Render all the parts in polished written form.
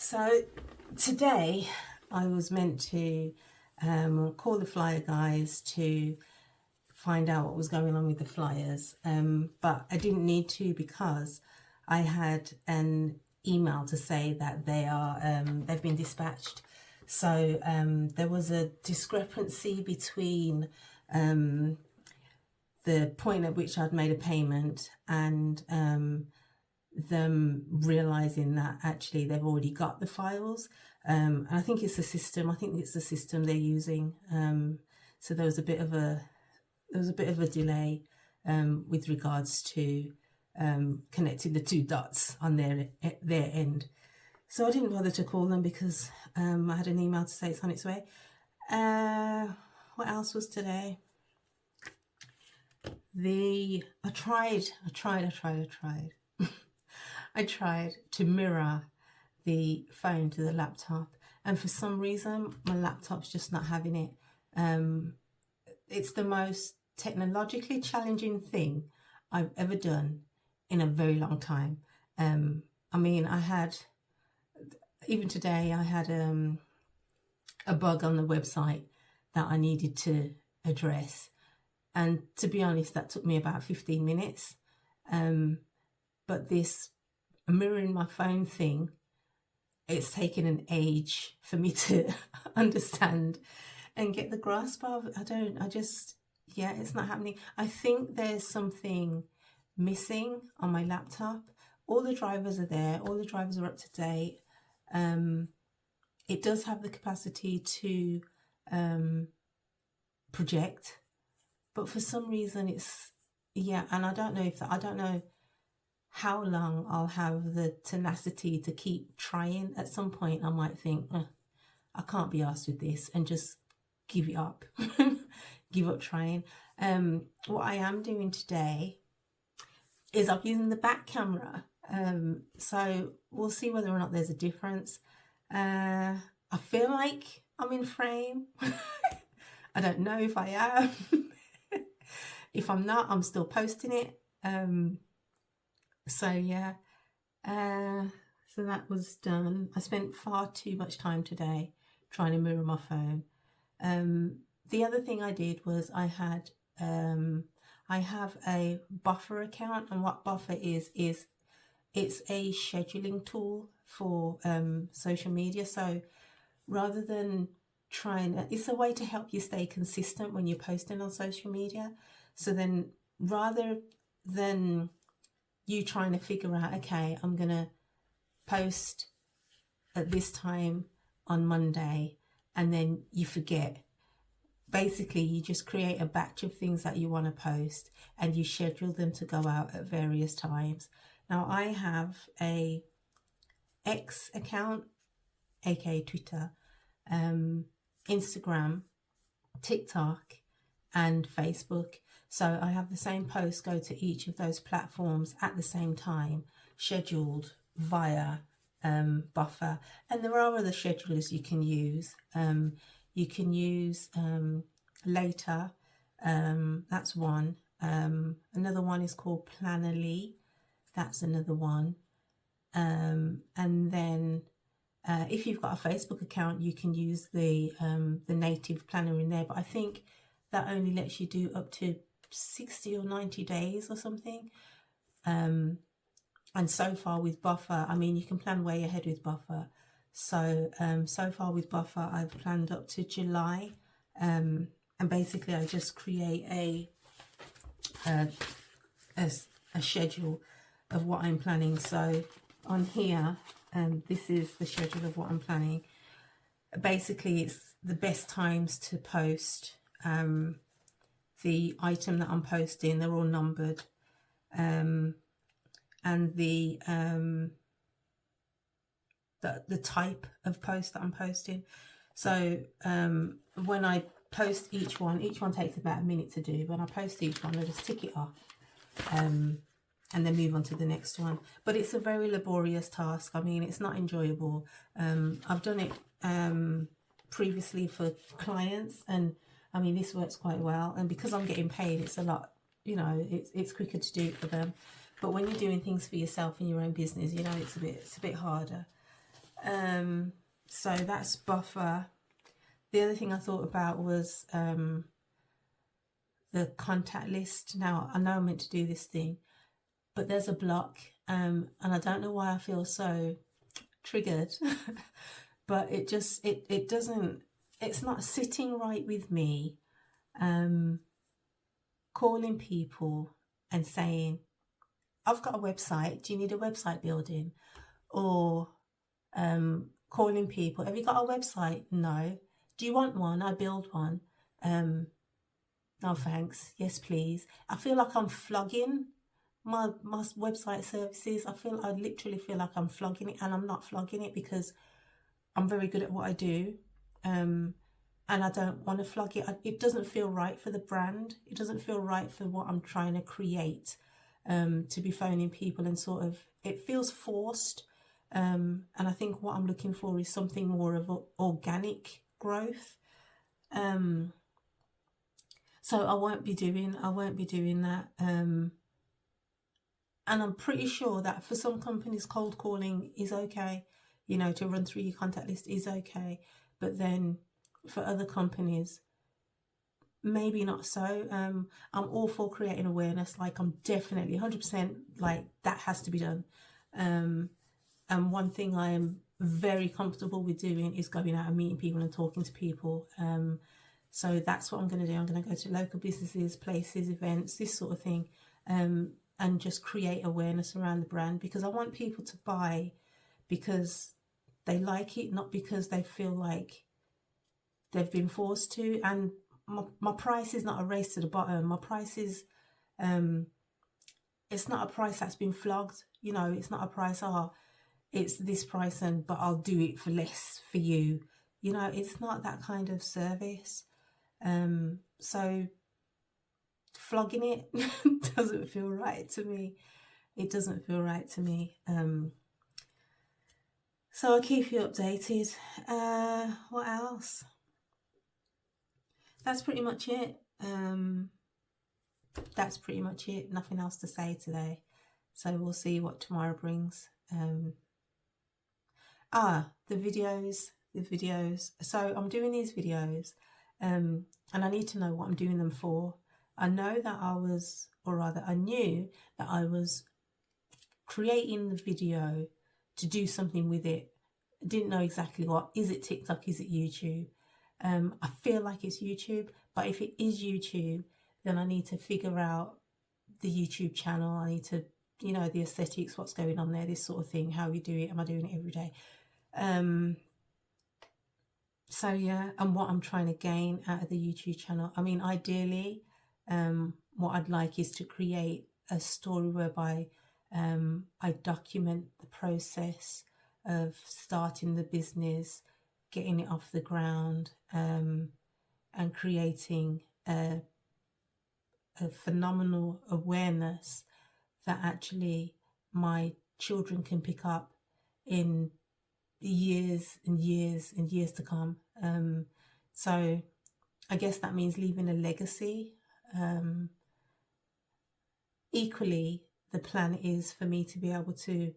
So today I was meant to call the flyer guys to find out what was going on with the flyers, but I didn't need to because I had an email to say that they've been dispatched. So there was a discrepancy between the point at which I'd made a payment and them realizing that actually they've already got the files. And I think it's the system. I think it's the system they're using. So there was a bit of a delay with regards to connecting the two dots on their end. So I didn't bother to call them because I had an email to say it's on its way. What else was today? I tried I tried to mirror the phone to the laptop, and for some reason my laptop's just not having it. It's the most technologically challenging thing I've ever done in a very long time. I mean, even today I had a bug on the website that I needed to address, and to be honest, that took me about 15 minutes. But this mirroring my phone thing, it's taken an age for me to understand and get the grasp of. It's not happening. I think there's something missing on my laptop. All the drivers are there, all the drivers are up to date. It does have the capacity to project, but for some reason and I don't know how long I'll have the tenacity to keep trying. At some point I might think, I can't be arsed with this, and just give it up. Give up trying. What I am doing today is I'm using the back camera. So we'll see whether or not there's a difference. I feel like I'm in frame. I don't know if I am. If I'm not, I'm still posting it. So that was done. I spent far too much time today trying to mirror my phone. The other thing I did was I have a Buffer account, and what Buffer is it's a scheduling tool for social media. So rather than it's a way to help you stay consistent when you're posting on social media. So then rather than you trying to figure out, okay, I'm going to post at this time on Monday, and then you forget. Basically, you just create a batch of things that you want to post and you schedule them to go out at various times. Now, I have a X account, aka Twitter, Instagram, TikTok, and Facebook. So I have the same posts go to each of those platforms at the same time, scheduled via Buffer. And there are other schedulers you can use. You can use Later, that's one. Another one is called Plannerly, that's another one. And then if you've got a Facebook account, you can use the native planner in there, but I think that only lets you do up to 60 or 90 days or something. And so far with Buffer, I mean, you can plan way ahead with Buffer. So so far with Buffer, I've planned up to July, and basically I just create a schedule of what I'm planning. So on here, this is the schedule of what I'm planning. Basically, it's the best times to post the item that I'm posting. They're all numbered, and the type of post that I'm posting. So when I post each one takes about a minute to do. When I post each one, I just tick it off and then move on to the next one. But it's a very laborious task. I mean, it's not enjoyable. I've done it previously for clients, and I mean, this works quite well. And because I'm getting paid, it's a lot, it's quicker to do it for them. But when you're doing things for yourself in your own business, it's a bit harder. So that's buffer. The other thing I thought about was the contact list. Now, I know I'm meant to do this thing, but there's a block, and I don't know why I feel so triggered, but it just, it doesn't, it's not sitting right with me, calling people and saying, I've got a website, do you need a website building? Or calling people, have you got a website? No. Do you want one? I build one. No thanks. Yes please. I feel like I'm flogging my website services. I literally feel like I'm flogging it, and I'm not flogging it because I'm very good at what I do, and I don't want to flog it. It doesn't feel right for the brand. It doesn't feel right for what I'm trying to create, to be phoning people and sort of, it feels forced, and I think what I'm looking for is something more of organic growth. So I won't be doing that. And I'm pretty sure that for some companies, cold calling is okay, you know, to run through your contact list is okay. But then for other companies, maybe not so. I'm all for creating awareness. Like, I'm definitely 100% like that has to be done. And one thing I am very comfortable with doing is going out and meeting people and talking to people. So that's what I'm going to do. I'm going to go to local businesses, places, events, this sort of thing, and just create awareness around the brand, because I want people to buy because they like it, not because they feel like they've been forced to. And my price is not a race to the bottom. My price is, it's not a price that's been flogged. You know, it's not a price, it's this price, but I'll do it for less for you. You know, it's not that kind of service. So flogging it doesn't feel right to me. It doesn't feel right to me. So I'll keep you updated. What else? That's pretty much it. That's pretty much it. Nothing else to say today. So we'll see what tomorrow brings. The videos. So I'm doing these videos, and I need to know what I'm doing them for. I know that I knew that I was creating the video to do something with it. I didn't know exactly what. Is it TikTok? Is it YouTube? I feel like it's YouTube, but if it is YouTube, then I need to figure out the YouTube channel. I need to, you know, the aesthetics, what's going on there, this sort of thing, how we do it. Am I doing it every day? So yeah, and what I'm trying to gain out of the YouTube channel. I mean, ideally, what I'd like is to create a story whereby I document the process of starting the business, getting it off the ground, and creating a phenomenal awareness that actually my children can pick up in years and years and years to come. So I guess that means leaving a legacy. Equally, the plan is for me to be able to,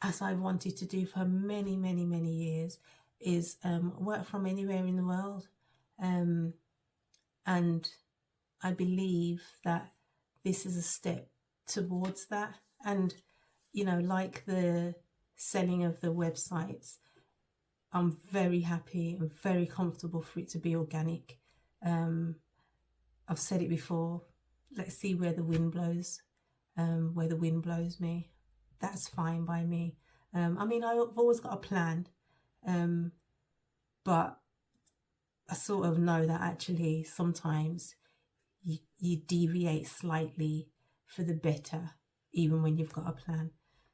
as I wanted to do for many, many, many years, is work from anywhere in the world. And I believe that this is a step towards that. And, you know, like the selling of the websites, I'm very happy and very comfortable for it to be organic. I've said it before, let's see where the wind blows, me. That's fine by me. I mean, I've always got a plan, but I sort of know that actually sometimes you deviate slightly for the better, even when you've got a plan.